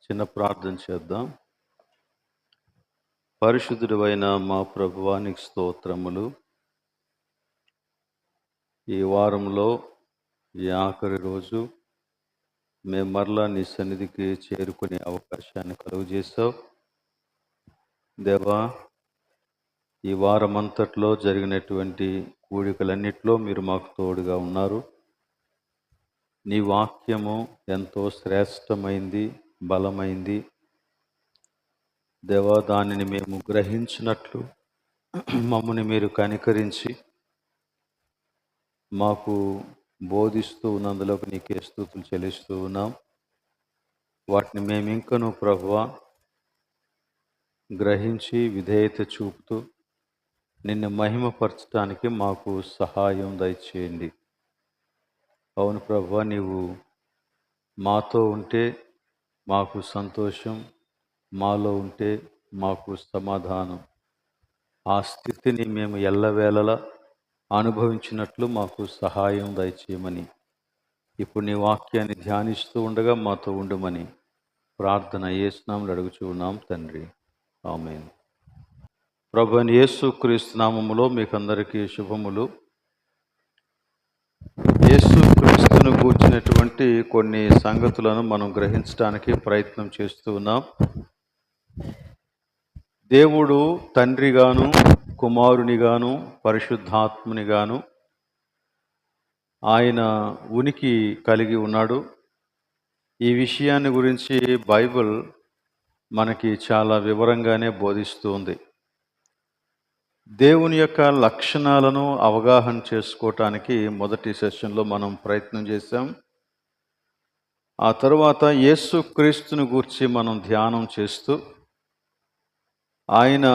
చిన్న ప్రార్థన చేద్దాం. పరిశుద్ధుడైన మా ప్రభువానికి స్తోత్రములు. ఈ వారంలో ఈ ఆఖరి రోజు మేము మరలా నీ సన్నిధికి చేరుకునే అవకాశాన్ని కలుగజేశావు. దేవా, ఈ వారమంతట్లో జరిగినటువంటి కూడికలన్నిట్లో మీరు మాకు తోడుగా ఉన్నారు. నీ వాక్యము ఎంతో శ్రేష్టమైంది, బలమైంది. దేవా, దానిని మేము గ్రహించినట్లు మమ్మల్ని మీరు కనికరించి మాకు బోధిస్తూ ఉన్నందులోకి నీకే స్తుతులు చెల్లిస్తూ ఉన్నాం. వాటిని మేము ఇంకనూ ప్రభువా గ్రహించి విధేయత చూపుతూ నిన్ను మహిమపరచడానికి మాకు సహాయం దయచేయండి. అవును ప్రభువా, నీవు మాతో ఉంటే మాకు సంతోషం, మాలో ఉంటే మాకు సమాధానం. ఆ స్థితిని మేము ఎల్లవేళలా అనుభవించినట్లు మాకు సహాయం దయచేయమని ఇప్పుడు నీ వాక్యాన్ని ధ్యానిస్తూ ఉండగా మాతో ఉండమని ప్రార్థన యేసునామములో అడుగుచూ ఉన్నాం తండ్రి, ఆమేన్. ప్రభువైన యేసుక్రీస్తు నామములో మీకు అందరికీ శుభములు. యేసుక్రీస్తును గూర్చినటువంటి కొన్ని సంగతులను మనం గ్రహించడానికి ప్రయత్నం చేస్తూ ఉన్నాం. దేవుడు తండ్రిగాను, కుమారునిగాను, పరిశుద్ధాత్మునిగాను ఆయన ఉనికి కలిగి ఉన్నాడు. ఈ విషయాన్ని గురించి బైబిల్ మనకి చాలా వివరంగానే బోధిస్తూ ఉంది. దేవుని యొక్క లక్షణాలను అవగాహన చేసుకోవటానికి మొదటి సెషన్లో మనం ప్రయత్నం చేశాం. ఆ తరువాత యేసుక్రీస్తుని గూర్చి మనం ధ్యానం చేస్తూ ఆయన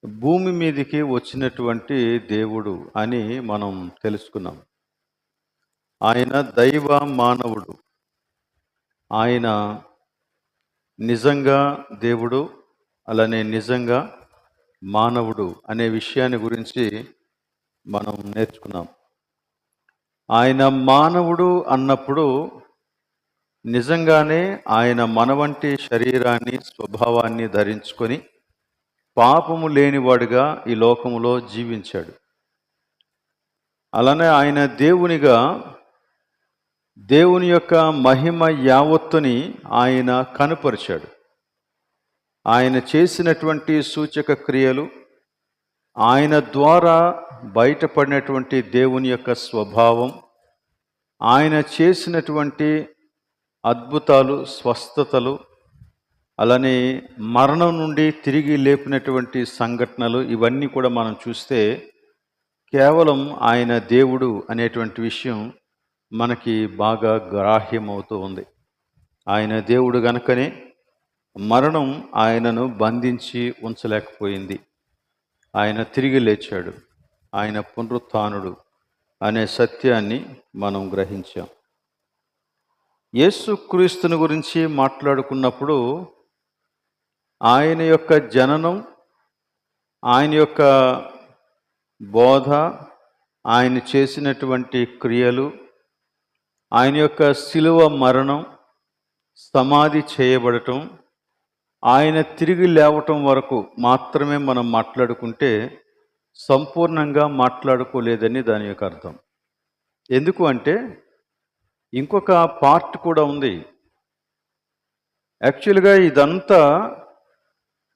భూమి మీదికి వచ్చినటువంటి దేవుడు అని మనం తెలుసుకున్నాం. ఆయన దైవ మానవుడు. ఆయన నిజంగా దేవుడు, అలానే నిజంగా మానవుడు అనే విషయాన్ని గురించి మనం నేర్చుకున్నాం. ఆయన మానవుడు అన్నప్పుడు నిజంగానే ఆయన మన వంటి శరీరాన్ని, స్వభావాన్ని ధరించుకొని పాపము లేనివాడుగా ఈ లోకములో జీవించాడు. అలానే ఆయన దేవునిగా దేవుని యొక్క మహిమ యావత్తుని ఆయన కనుపరిచాడు. ఆయన చేసినటువంటి సూచక క్రియలు, ఆయన ద్వారా బయటపడినటువంటి దేవుని యొక్క స్వభావం, ఆయన చేసినటువంటి అద్భుతాలు, స్వస్థతలు, అలానే మరణం నుండి తిరిగి లేపినటువంటి సంఘటనలు, ఇవన్నీ కూడా మనం చూస్తే కేవలం ఆయన దేవుడు అనేటువంటి విషయం మనకి బాగా గ్రాహ్యమవుతూ ఉంది. ఆయన దేవుడు గనుకనే మరణం ఆయనను బంధించి ఉంచలేకపోయింది. ఆయన తిరిగి లేచాడు, ఆయన పునరుత్థానుడు అనే సత్యాన్ని మనం గ్రహించాం. యేసుక్రీస్తుని గురించి మాట్లాడుకున్నప్పుడు ఆయన యొక్క జననం, ఆయన యొక్క బోధ, ఆయన చేసినటువంటి క్రియలు, ఆయన యొక్క శిలువ మరణం, సమాధి చేయబడటం, ఆయన తిరిగి లేవటం వరకు మాత్రమే మనం మాట్లాడుకుంటే సంపూర్ణంగా మాట్లాడుకోలేదని దాని యొక్క అర్థం. ఎందుకు అంటే ఇంకొక పార్ట్ కూడా ఉంది. యాక్చువల్గా ఇదంతా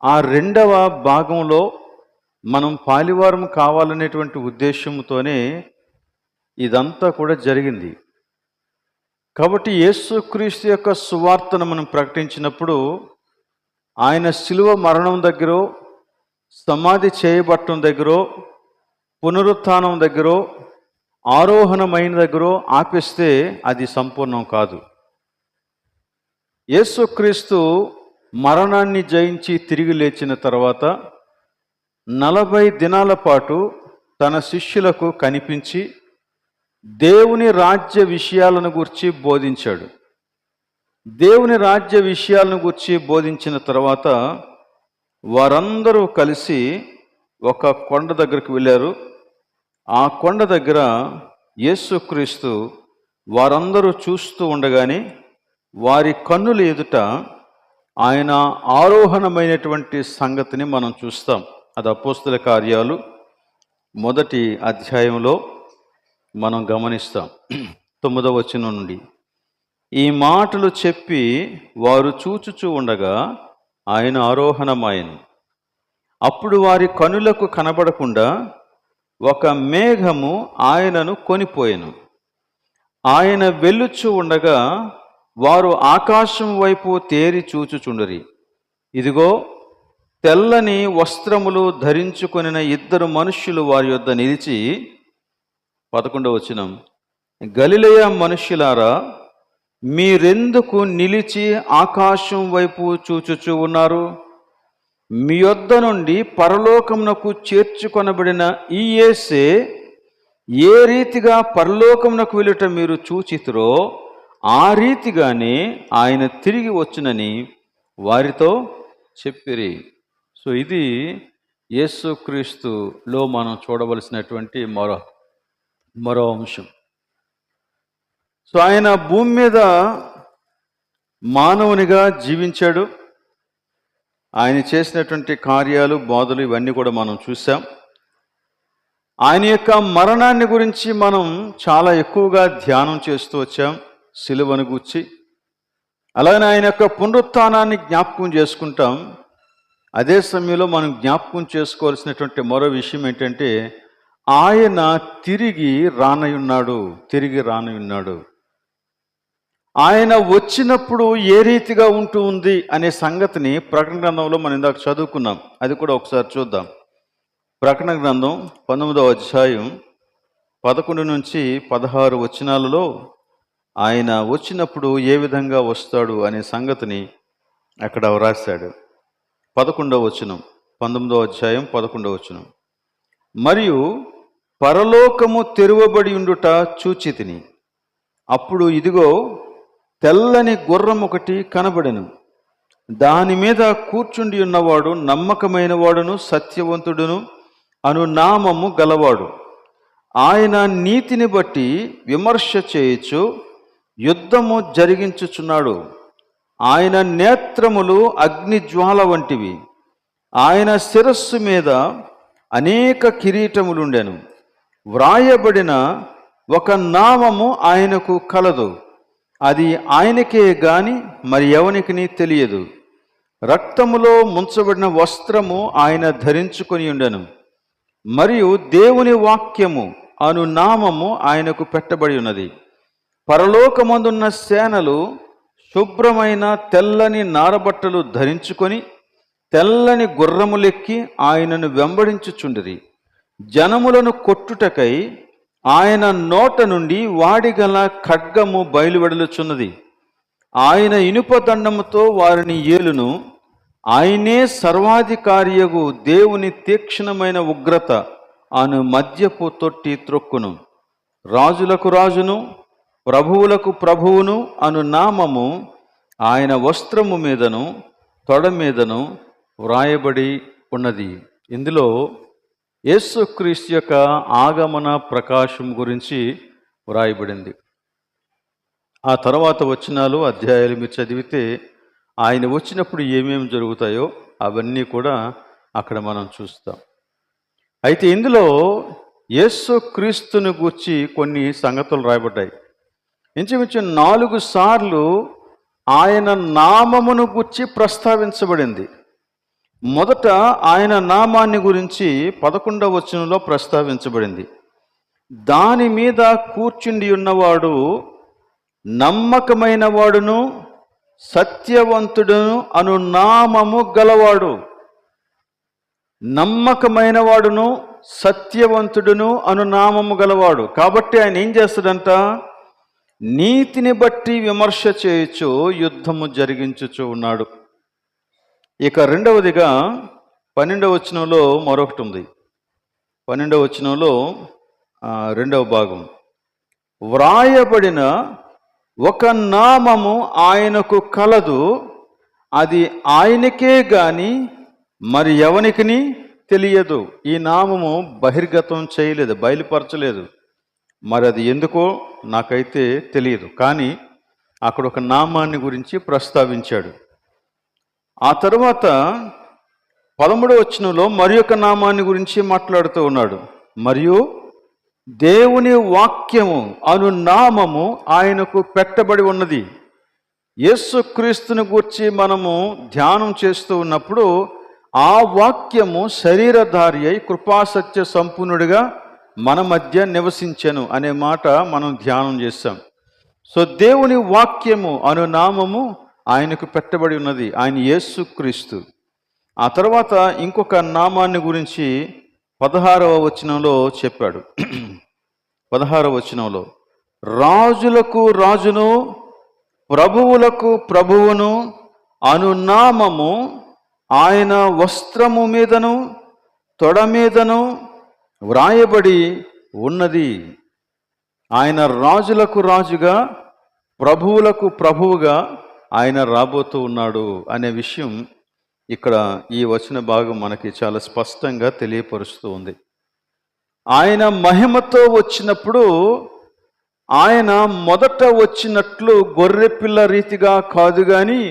ఆ రెండవ భాగంలో మనం పాలివారం కావాలనేటువంటి ఉద్దేశంతోనే ఇదంతా కూడా జరిగింది. కాబట్టి యేసుక్రీస్తు యొక్క సువార్తను మనం ప్రకటించినప్పుడు ఆయన శిలువ మరణం దగ్గర, సమాధి చేయబట్టం దగ్గర, పునరుత్థానం దగ్గర, ఆరోహణమైన దగ్గర ఆపేస్తే అది సంపూర్ణం కాదు. యేసుక్రీస్తు మరణాన్ని జయించి తిరిగి లేచిన తర్వాత 40 దినాల పాటు తన శిష్యులకు కనిపించి దేవుని రాజ్య విషయాలను గురించి బోధించాడు. దేవుని రాజ్య విషయాలను గురించి బోధించిన తర్వాత వారందరూ కలిసి ఒక కొండ దగ్గరికి వెళ్ళారు. ఆ కొండ దగ్గర యేసుక్రీస్తు వారందరూ చూస్తూ ఉండగానే వారి కన్నుల ఎదుట ఆయన ఆరోహణమైనటువంటి సంగతిని మనం చూస్తాం. అది అపోస్తల కార్యాలు 1వ అధ్యాయంలో మనం గమనిస్తాం. 9వ వచనం నుండి, ఈ మాటలు చెప్పి వారు చూచుచూ ఉండగా ఆయన ఆరోహణమాయెను. అప్పుడు వారి కనులకు కనబడకుండా ఒక మేఘము ఆయనను కొనిపోయెను. ఆయన వెళ్ళుచూ ఉండగా వారు ఆకాశం వైపు తేరి చూచుచుండిరి. ఇదిగో, తెల్లని వస్త్రములు ధరించుకొనిన 2 మనుష్యులు వారి యొద్ద నిలిచి, 11వ వచనం, గలిలయ మనుష్యులారా, మీరెందుకు నిలిచి ఆకాశం వైపు చూచుచూ ఉన్నారు? మీ యొద్ద నుండి పరలోకమునకు చేర్చుకొనబడిన ఈ యేసే ఏ రీతిగా పరలోకమునకు వెళ్ళుట మీరు చూచితిరో ఆ రీతిగానే ఆయన తిరిగి వచ్చునని వారితో చెప్పిరి. సో ఇది యేసుక్రీస్తులో మనం చూడవలసినటువంటి మరో అంశం. సో ఆయన భూమి మీద మానవునిగా జీవించాడు. ఆయన చేసినటువంటి కార్యాలు, బోధలు ఇవన్నీ కూడా మనం చూసాం. ఆయన యొక్క మరణాన్ని గురించి మనం చాలా ఎక్కువగా ధ్యానం చేస్తూ వచ్చాం, సిలువను గూర్చి. అలాగే ఆయన యొక్క పునరుత్థానాన్ని జ్ఞాపకం చేసుకుంటాం. అదే సమయంలో మనం జ్ఞాపకం చేసుకోవాల్సినటువంటి మరో విషయం ఏంటంటే, ఆయన తిరిగి రానయున్నాడు. ఆయన వచ్చినప్పుడు ఏ రీతిగా ఉంటూ ఉంది అనే సంగతిని ప్రకటన గ్రంథంలో మనం ఇందాక చదువుకున్నాం. అది కూడా ఒకసారి చూద్దాం. ప్రకటన గ్రంథం 19వ అధ్యాయం 11 నుంచి 16 వచనాలలో ఆయన వచ్చినప్పుడు ఏ విధంగా వస్తాడు అనే సంగతిని అక్కడ వ్రాశాడు. 11వ వచనం, 19వ అధ్యాయం 11వ వచనం, మరియు పరలోకము తెరువబడి ఉండుట చూచితిని. అప్పుడు ఇదిగో, తెల్లని గుర్రం ఒకటి కనబడెను. దాని మీద కూర్చుండి ఉన్నవాడు నమ్మకమైన వాడును సత్యవంతుడును అను నామము గలవాడు. ఆయన నీతిని బట్టి విమర్శ చేయుచు యుద్ధము జరిగించుచున్నాడు. ఆయన నేత్రములు అగ్నిజ్వాల వంటివి. ఆయన శిరస్సు మీద అనేక కిరీటములుండెను. వ్రాయబడిన ఒక నామము ఆయనకు కలదు. అది ఆయనకే గాని మరి ఎవనికి తెలియదు. రక్తములో ముంచబడిన వస్త్రము ఆయన ధరించుకొని ఉండెను. మరియు దేవుని వాక్యము అను నామము ఆయనకు పెట్టబడి ఉన్నది. పరలోకమందున్న సేనలు శుభ్రమైన తెల్లని నారబట్టలు ధరించుకొని తెల్లని గుర్రములెక్కి ఆయనను వెంబడించుచుండిరి. జనములను కొట్టుటకై ఆయన నోట నుండి వాడిగల ఖడ్గము బయలువెడలుచున్నది. ఆయన ఇనుప దండముతో వారిని ఏలును. ఆయనే సర్వాధికారియగు దేవుని తీక్షణమైన ఉగ్రత అను మద్యపు తొట్టి త్రొక్కును. రాజులకు రాజును ప్రభువులకు ప్రభువును అను నామము ఆయన వస్త్రము మీదను తొడ మీదను వ్రాయబడి ఉన్నది. ఇందులో యేసుక్రీస్తు యొక్క ఆగమన ప్రకాశం గురించి వ్రాయబడింది. ఆ తర్వాత వచనాలు, అధ్యాయాలు మీరు చదివితే ఆయన వచ్చినప్పుడు ఏమేమి జరుగుతాయో అవన్నీ కూడా అక్కడ మనం చూస్తాం. అయితే ఇందులో యేసుక్రీస్తుని గూర్చి కొన్ని సంగతులు రాయబడ్డాయి. ఇంచుమించు 4 సార్లు ఆయన నామమును గూర్చి ప్రస్తావించబడింది. మొదట ఆయన నామాన్ని గురించి 11వ వచనంలో ప్రస్తావించబడింది. దాని మీద కూర్చుండి ఉన్నవాడు నమ్మకమైన వాడును సత్యవంతుడును అను నామము గలవాడు. నమ్మకమైన వాడును సత్యవంతుడును అను నామము గలవాడు. కాబట్టి ఆయన ఏం చేస్తాడంట? నీతిని బట్టి విమర్శ చేయొచ్చు, యుద్ధము జరిగించుచు ఉన్నాడు. ఇక రెండవదిగా 12వ వచనంలో మరొకటి ఉంది. 12వ వచనంలో 2వ భాగం, వ్రాయబడిన ఒక నామము ఆయనకు కలదు, అది ఆయనకే గాని మరి ఎవనికి తెలియదు. ఈ నామము బహిర్గతం చేయలేదు, బయలుపరచలేదు. మరి అది ఎందుకో నాకైతే తెలియదు. కానీ అక్కడ ఒక నామాన్ని గురించి ప్రస్తావించాడు. ఆ తరువాత 13వ వచనంలో మరి ఒక నామాన్ని గురించి మాట్లాడుతూ ఉన్నాడు. మరియు దేవుని వాక్యము అను నామము ఆయనకు పెట్టబడి ఉన్నది. యేసుక్రీస్తుని గూర్చి మనము ధ్యానం చేస్తూ ఉన్నప్పుడు ఆ వాక్యము శరీరధారి అయి కృపాసత్య సంపూర్ణుడిగా మన మధ్య నివసించెను అనే మాట మనం ధ్యానం చేస్తాం. సో దేవుని వాక్యము అను నామము ఆయనకు పెట్టబడి ఉన్నది. ఆయన యేసుక్రీస్తు. ఆ తర్వాత ఇంకొక నామాన్ని గురించి 16వ వచనంలో చెప్పాడు. 16వ వచనంలో రాజులకు రాజును ప్రభువులకు ప్రభువును అను నామము ఆయన వస్త్రము మీదను తొడ మీదను వ్రాయబడి ఉన్నది. ఆయన రాజులకు రాజుగా ప్రభువులకు ప్రభువుగా ఆయన రాబోతూ ఉన్నాడు అనే విషయం ఇక్కడ ఈ వచన భాగం మనకి చాలా స్పష్టంగా తెలియపరుస్తూ ఉంది. ఆయన మహిమతో వచ్చినప్పుడు ఆయన మొదట వచ్చినట్లు గొర్రెపిల్ల రీతిగా కాదు కానీ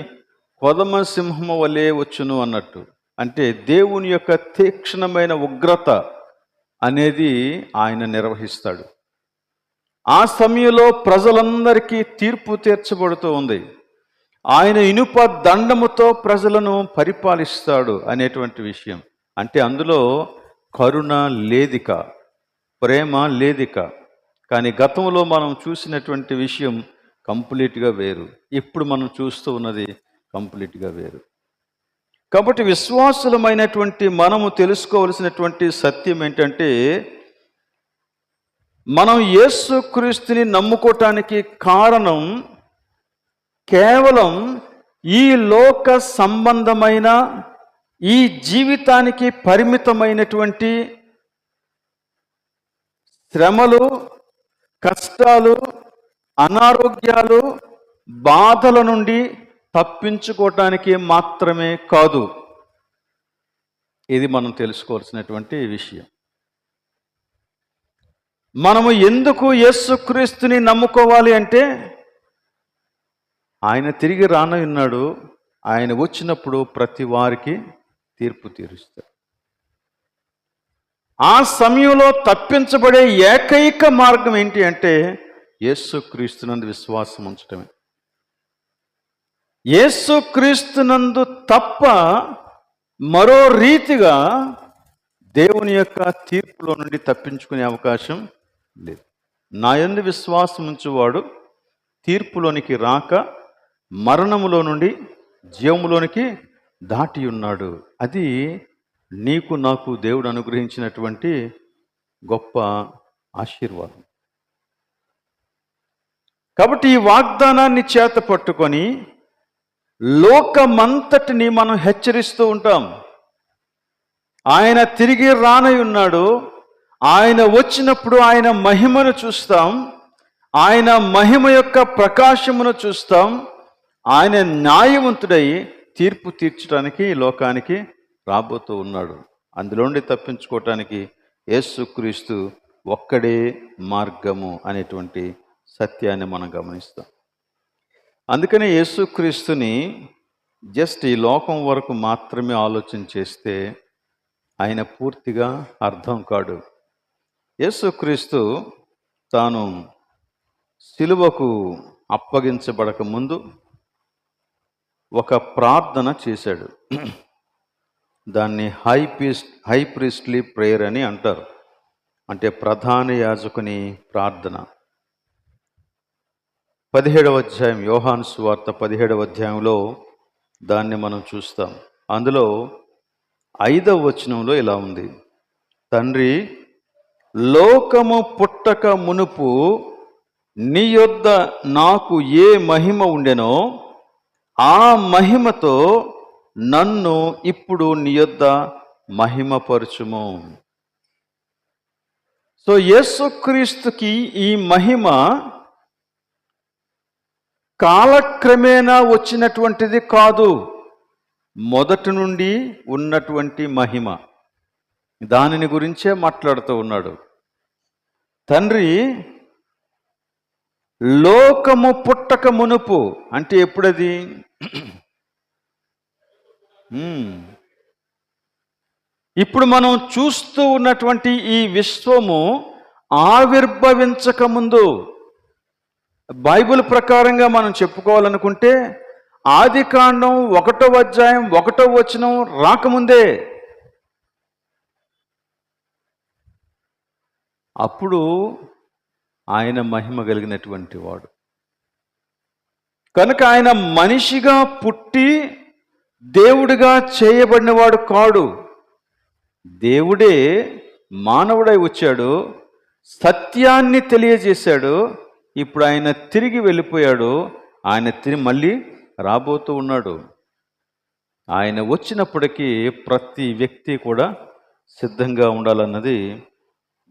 కొదమ సింహము వలె వచ్చును అన్నట్టు. అంటే దేవుని యొక్క తీక్షణమైన ఉగ్రత అనేది ఆయన నిర్వహిస్తాడు. ఆ సమయంలో ప్రజలందరికీ తీర్పు తీర్చబడుతూ ఉంది. ఆయన ఇనుప దండముతో ప్రజలను పరిపాలిస్తాడు అనేటువంటి విషయం. అంటే అందులో కరుణ లేదిక, ప్రేమ లేదిక. కానీ గతంలో మనం చూసినటువంటి విషయం కంప్లీట్గా వేరు. ఇప్పుడు మనం చూస్తూ ఉన్నది కంప్లీట్గా వేరు. కాబట్టి విశ్వాసులమైనటువంటి మనము తెలుసుకోవలసినటువంటి సత్యం ఏంటంటే, మనం యేసుక్రీస్తుని నమ్ముకోవటానికి కారణం కేవలం ఈ లోక సంబంధమైన ఈ జీవితానికి పరిమితమైనటువంటి శ్రమలు, కష్టాలు, అనారోగ్యాలు, బాధల నుండి తప్పించుకోవటానికి మాత్రమే కాదు. ఇది మనం తెలుసుకోవాల్సినటువంటి విషయం. మనము ఎందుకు యేసుక్రీస్తుని నమ్ముకోవాలి అంటే, ఆయన తిరిగి రానున్నాడు. ఆయన వచ్చినప్పుడు ప్రతి వారికి తీర్పు తీరుస్తాడు. ఆ సమయంలో తప్పించబడే ఏకైక మార్గం ఏంటి అంటే యేసుక్రీస్తునందు విశ్వాసం ఉంచటమే. యేసుక్రీస్తునందు తప్ప మరో రీతిగా దేవుని యొక్క తీర్పులో నుండి తప్పించుకునే అవకాశం లేదు. నా యందు విశ్వాసం ఉంచువాడు తీర్పులోనికి రాక మరణములో నుండి జీవములోనికి దాటి ఉన్నాడు. అది నీకు నాకు దేవుడు అనుగ్రహించినటువంటి గొప్ప ఆశీర్వాదం. కాబట్టి ఈ వాగ్దానాన్ని చేత పట్టుకొని లోకమంతటిని మనం హెచ్చరిస్తూ ఉంటాం. ఆయన తిరిగి రానై ఉన్నాడు. ఆయన వచ్చినప్పుడు ఆయన మహిమను చూస్తాం. ఆయన మహిమ యొక్క ప్రకాశమును చూస్తాం. ఆయన న్యాయవంతుడై తీర్పు తీర్చడానికి లోకానికి రాబోతూ ఉన్నాడు. అందులోండి తప్పించుకోవటానికి యేసుక్రీస్తు ఒక్కడే మార్గము అనేటువంటి సత్యాన్ని మనం గమనిస్తాం. అందుకని యేసుక్రీస్తుని జస్ట్ ఈ లోకం వరకు మాత్రమే ఆలోచన చేస్తే ఆయన పూర్తిగా అర్థం కాడు. యేసుక్రీస్తు తాను సిలువకు అప్పగించబడక ముందు ఒక ప్రార్థన చేశాడు. దాన్ని హై ప్రీస్ట్లీ ప్రేయర్ అని అంటారు. అంటే ప్రధాన యాజకుని ప్రార్థన. 17వ అధ్యాయం, యోహాను సువార్త 17వ అధ్యాయంలో దాన్ని మనం చూస్తాం. అందులో 5వ వచనంలో ఇలా ఉంది: తండ్రి, లోకము పుట్టక మునుపు నీ యొద్ద నాకు ఏ మహిమ ఉండెనో ఆ మహిమతో నన్ను ఇప్పుడు నీ యొద్ద మహిమపరచుము. సో యేసుక్రీస్తుకి ఈ మహిమ కాలక్రమేణా వచ్చినటువంటిది కాదు, మొదటి నుండి ఉన్నటువంటి మహిమ. దానిని గురించే మాట్లాడుతూ ఉన్నాడు. తండ్రి, లోకము పుట్టక మునుపు అంటే ఎప్పుడది? ఇప్పుడు మనం చూస్తూ ఉన్నటువంటి ఈ విశ్వము ఆవిర్భవించక ముందు, బైబిల్ ప్రకారంగా మనం చెప్పుకోవాలనుకుంటే ఆదికాండం 1వ అధ్యాయం 1వ వచనం రాకముందే అప్పుడు ఆయన మహిమ కలిగినటువంటి వాడు కనుక ఆయన మనిషిగా పుట్టి దేవుడిగా చేయబడినవాడు కాడు. దేవుడే మానవుడై వచ్చాడు, సత్యాన్ని తెలియజేశాడు. ఇప్పుడు ఆయన తిరిగి వెళ్ళిపోయాడు, ఆయన తిరిగి మళ్ళీ రాబోతూ ఉన్నాడు. ఆయన వచ్చినప్పటికీ ప్రతి వ్యక్తి కూడా సిద్ధంగా ఉండాలన్నది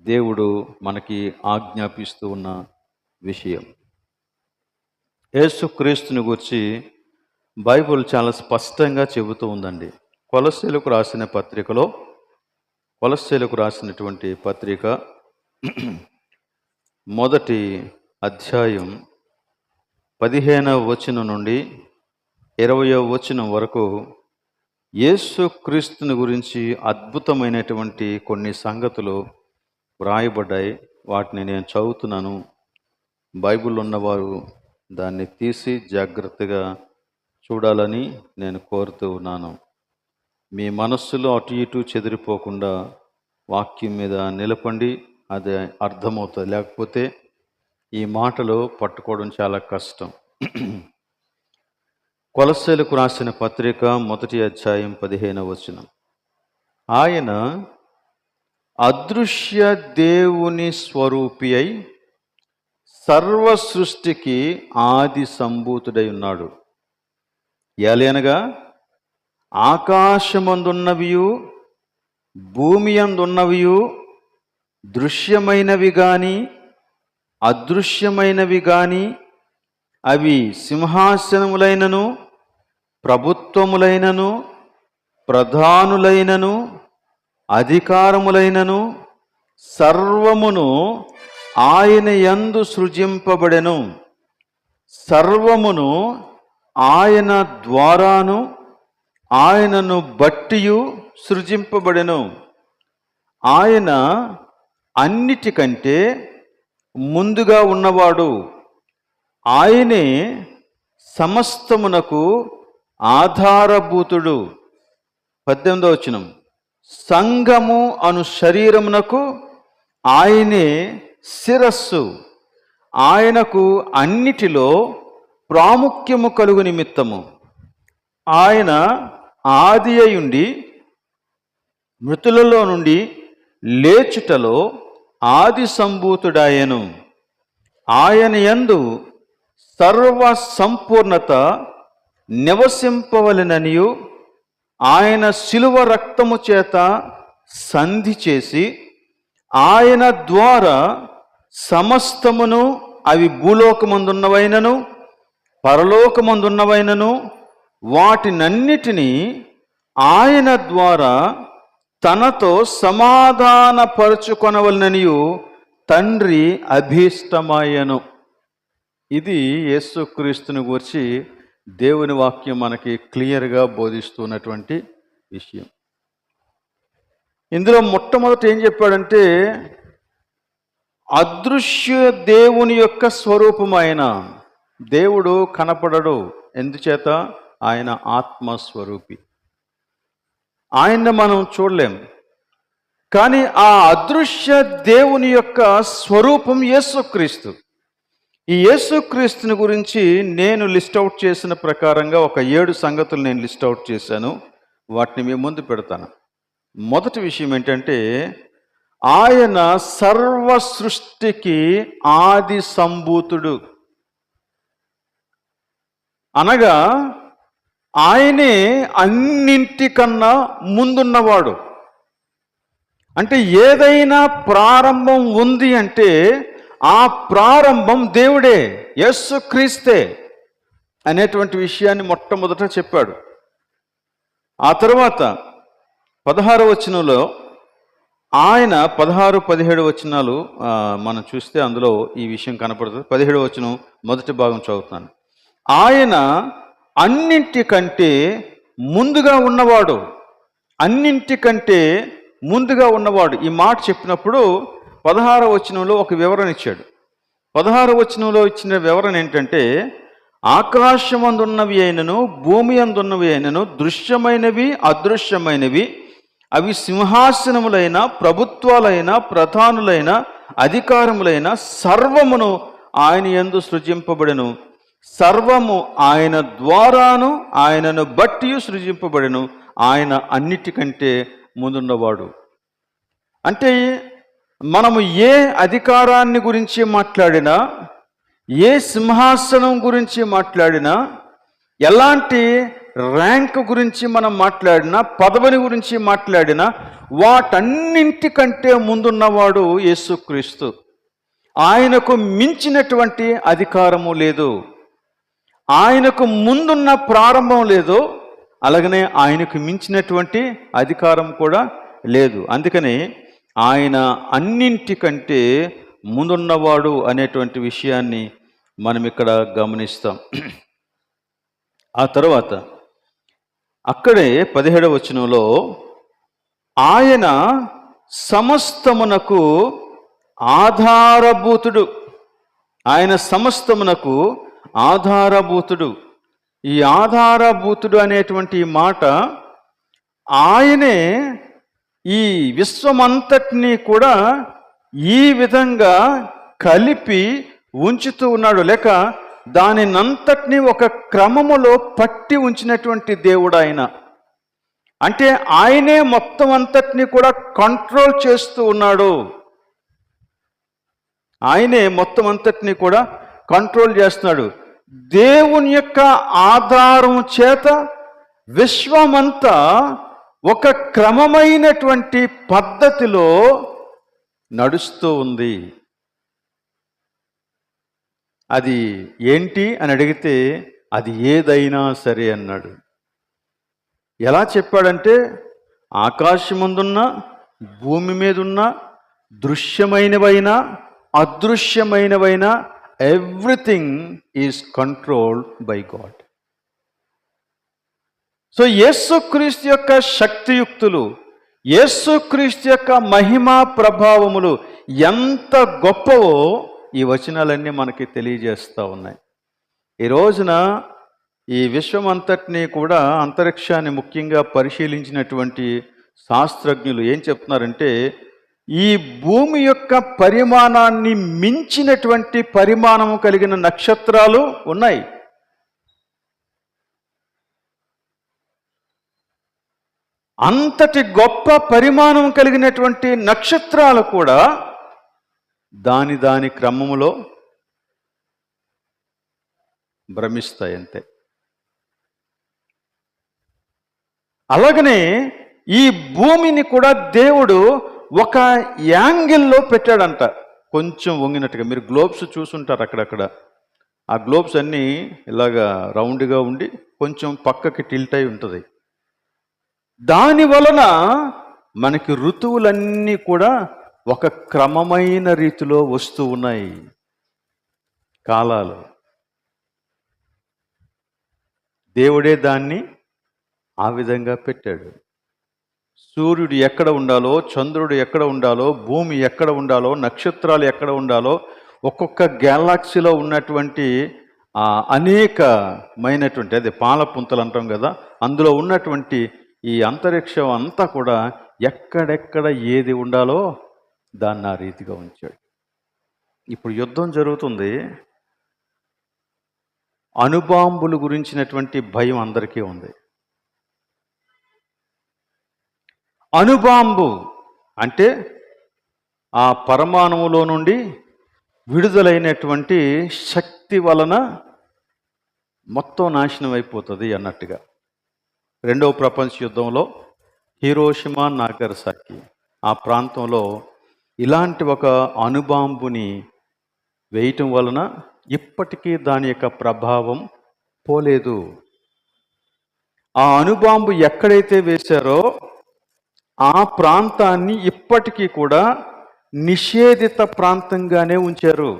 దేవుడు మనకి ఆజ్ఞాపిస్తూ ఉన్న విషయం. యేసుక్రీస్తుని గురించి బైబిల్ చాలా స్పష్టంగా చెబుతూ ఉందండి. కొలస్సీలకు రాసినటువంటి పత్రిక 1వ అధ్యాయం 15వ వచనం నుండి 20వ వచనం వరకు యేసుక్రీస్తుని గురించి అద్భుతమైనటువంటి కొన్ని సంగతులు వ్రాయబడ్డాయి. వాటిని నేను చదువుతున్నాను. బైబిల్ ఉన్నవారు దాన్ని తీసి జాగ్రత్తగా చూడాలని నేను కోరుతూ ఉన్నాను. మీ మనస్సులో అటు ఇటు చెదిరిపోకుండా వాక్యం మీద నిలపండి, అది అర్థమవుతుంది. లేకపోతే ఈ మాటలు పట్టుకోవడం చాలా కష్టం. కొలస్సీలకు రాసిన పత్రిక 1వ అధ్యాయం 15వ వచనం. ఆయన అదృశ్య దేవుని స్వరూపి అయి సర్వ సృష్టికి ఆది సంభూతుడై ఉన్నాడు. ఎలయనగా ఆకాశమందున్నవియు భూమి అందున్నవియు దృశ్యమైనవి గాని అదృశ్యమైనవి గాని అవి సింహాసనములైనను ప్రభుత్వములైనను ప్రధానులైనను అధికారములైనను సర్వమును ఆయన యందు సృజింపబడెను. సర్వమును ఆయన ద్వారాను ఆయనను బట్టియు సృజింపబడెను. ఆయన అన్నిటికంటే ముందుగా ఉన్నవాడు. ఆయనే సమస్తమునకు ఆధారభూతుడు. 18వ వచనం. సంఘము అను శరీరమునకు ఆయనే శిరస్సు. ఆయనకు అన్నిటిలో ప్రాముఖ్యము కలుగు నిమిత్తము ఆయన ఆది అయుండి మృతులలో నుండి లేచుటలో ఆది సంభూతుడాయను. ఆయన యందు సర్వ సంపూర్ణత నివసింపవలెననియు ఆయన శిలువ రక్తము చేత సంధి చేసి ఆయన ద్వారా సమస్తమును, అవి భూలోకమందున్నవైనను పరలోకమందున్నవైనను వాటినన్నిటినీ ఆయన ద్వారా తనతో సమాధానపరచుకొనవలననియు తండ్రి అభీష్టమాయను. ఇది యేసుక్రీస్తుని గురించి దేవుని వాక్యం మనకి క్లియర్గా బోధిస్తున్నటువంటి విషయం. ఇందులో మొట్టమొదట ఏం చెప్పాడంటే అదృశ్య దేవుని యొక్క స్వరూపమైన దేవుడు కనపడడు. ఎందుచేత? ఆయన ఆత్మస్వరూపి. ఆయన్ని మనం చూడలేం. కానీ ఆ అదృశ్య దేవుని యొక్క స్వరూపం యేసుక్రీస్తు. ఈ యేసుక్రీస్తుని గురించి నేను లిస్ట్ అవుట్ చేసిన ప్రకారంగా ఒక 7 సంగతులు నేను లిస్ట్ అవుట్ చేశాను. వాటిని మీ ముందు పెడతాను. మొదటి విషయం ఏంటంటే ఆయన సర్వ సృష్టికి ఆది సంభూతుడు. అనగా ఆయనే అన్నింటికన్నా ముందున్నవాడు. అంటే ఏదైనా ప్రారంభం ఉంది అంటే ఆ ప్రారంభం దేవుడే, యేసుక్రీస్తే అనేటువంటి విషయాన్ని మొట్టమొదట చెప్పాడు. ఆ తర్వాత 16వ వచనంలో ఆయన 16-17 వచనాలు మనం చూస్తే అందులో ఈ విషయం కనపడుతుంది. 17 వచనం మొదటి భాగం చదువుతున్నాను. ఆయన అన్నింటికంటే ముందుగా ఉన్నవాడు, అన్నింటికంటే ముందుగా ఉన్నవాడు. ఈ మాట చెప్పినప్పుడు 16 వచనంలో ఒక వివరణ ఇచ్చాడు. 16 వచనంలో ఇచ్చిన వివరణ ఏంటంటే, ఆకాశమందున్నవి అయినను భూమి అందున్నవి అయినను దృశ్యమైనవి అదృశ్యమైనవి, అవి సింహాసనములైన ప్రభుత్వాలైన ప్రధానులైన అధికారములైన సర్వమును ఆయన యందు సృజింపబడెను. సర్వము ఆయన ద్వారాను ఆయనను బట్టి సృజింపబడెను. ఆయన అన్నిటికంటే ముందున్నవాడు. అంటే మనము ఏ అధికారాన్ని గురించి మాట్లాడినా, ఏ సింహాసనం గురించి మాట్లాడినా, ఎలాంటి ర్యాంక్ గురించి మనం మాట్లాడినా, పదవిని గురించి మాట్లాడినా, వాటన్నింటికంటే ముందున్నవాడు యేసుక్రీస్తు. ఆయనకు మించినటువంటి అధికారము లేదు, ఆయనకు ముందున్న ప్రారంభం లేదు, అలాగనే ఆయనకు మించినటువంటి అధికారం కూడా లేదు. అందుకని ఆయన అన్నింటికంటే ముందున్నవాడు అనేటువంటి విషయాన్ని మనం ఇక్కడ గమనిస్తాం. ఆ తర్వాత అక్కడే 17వ వచనంలో ఆయన సమస్తమునకు ఆధారభూతుడు, ఆయన సమస్తమునకు ఆధారభూతుడు. ఈ ఆధారభూతుడు అనేటువంటి మాట, ఆయనే ఈ విశ్వమంతటినీ కూడా ఈ విధంగా కలిపి ఉంచుతూ ఉన్నాడు, లేక దానినంతటినీ ఒక క్రమములో పట్టి ఉంచినటువంటి దేవుడు ఆయన. అంటే ఆయనే మొత్తం అంతటినీ కూడా కంట్రోల్ చేస్తూ ఉన్నాడు. ఆయనే మొత్తం అంతటినీ కూడా కంట్రోల్ చేస్తున్నాడు. దేవుని యొక్క ఆధారం చేత విశ్వమంతా ఒక క్రమమైనటువంటి పద్ధతిలో నడుస్తూ ఉంది. అది ఏంటి అని అడిగితే అది ఏదైనా సరే అన్నాడు. ఎలా చెప్పాడంటే, ఆకాశమందున్న భూమి మీదున్న దృశ్యమైనవైనా అదృశ్యమైనవైనా everything is controlled by God. So యేసుక్రీస్తు యొక్క శక్తియుక్తులు, యేసుక్రీస్తు యొక్క మహిమా ప్రభావములు ఎంత గొప్పవో ఈ వచనాలన్నీ మనకి తెలియజేస్తూ ఉన్నాయి. ఈ రోజున ఈ విశ్వం అంతటినీ కూడా, అంతరిక్షాన్ని ముఖ్యంగా పరిశీలించినటువంటి శాస్త్రజ్ఞులు ఏం చెప్తున్నారంటే, ఈ భూమి యొక్క పరిమాణాన్ని మించినటువంటి పరిమాణము కలిగిన నక్షత్రాలు ఉన్నాయి. అంతటి గొప్ప పరిమాణం కలిగినటువంటి నక్షత్రాలు కూడా దాని క్రమములో భ్రమిస్తాయి అంతే. అలాగనే ఈ భూమిని కూడా దేవుడు ఒక యాంగిల్లో పెట్టాడంట, కొంచెం వంగినట్టుగా. మీరు గ్లోబ్స్ చూసుంటారు అక్కడక్కడ. ఆ గ్లోబ్స్ అన్నీ ఇలాగా రౌండ్గా ఉండి కొంచెం పక్కకి టిల్ట్ అయి ఉంటుంది. దాని వలన మనకి ఋతువులన్నీ కూడా ఒక క్రమమైన రీతిలో వస్తూ ఉన్నాయి. కాలాలు దేవుడే దాన్ని ఆ విధంగా పెట్టాడు. సూర్యుడు ఎక్కడ ఉండాలో, చంద్రుడు ఎక్కడ ఉండాలో, భూమి ఎక్కడ ఉండాలో, నక్షత్రాలు ఎక్కడ ఉండాలో, ఒక్కొక్క గ్యాలక్సీలో ఉన్నటువంటి అనేకమైనటువంటి, అదే పాలపుంతలు అంటాం కదా, అందులో ఉన్నటువంటి ఈ అంతరిక్షం అంతా కూడా ఎక్కడెక్కడ ఏది ఉండాలో దాన్ని ఆ రీతిగా ఉంచాడు. ఇప్పుడు యుద్ధం జరుగుతుంది. అణుబాంబులు గురించినటువంటి భయం అందరికీ ఉంది. అణుబాంబు అంటే ఆ పరమాణువులో నుండి విడుదలైనటువంటి శక్తి వలన మొత్తం నాశనం అయిపోతుంది అన్నట్టుగా. రెండవ ప్రపంచ యుద్ధంలో హిరోషిమా, నాగసాకి ఆ ప్రాంతంలో ఇలాంటి ఒక అణుబాంబుని వేయటం వలన ఇప్పటికీ దాని యొక్క ప్రభావం పోలేదు. ఆ అణుబాంబు ఎక్కడైతే వేశారో ఆ ప్రాంతాన్ని ఇప్పటికీ కూడా నిషేధిత ప్రాంతంగానే ఉంచారు.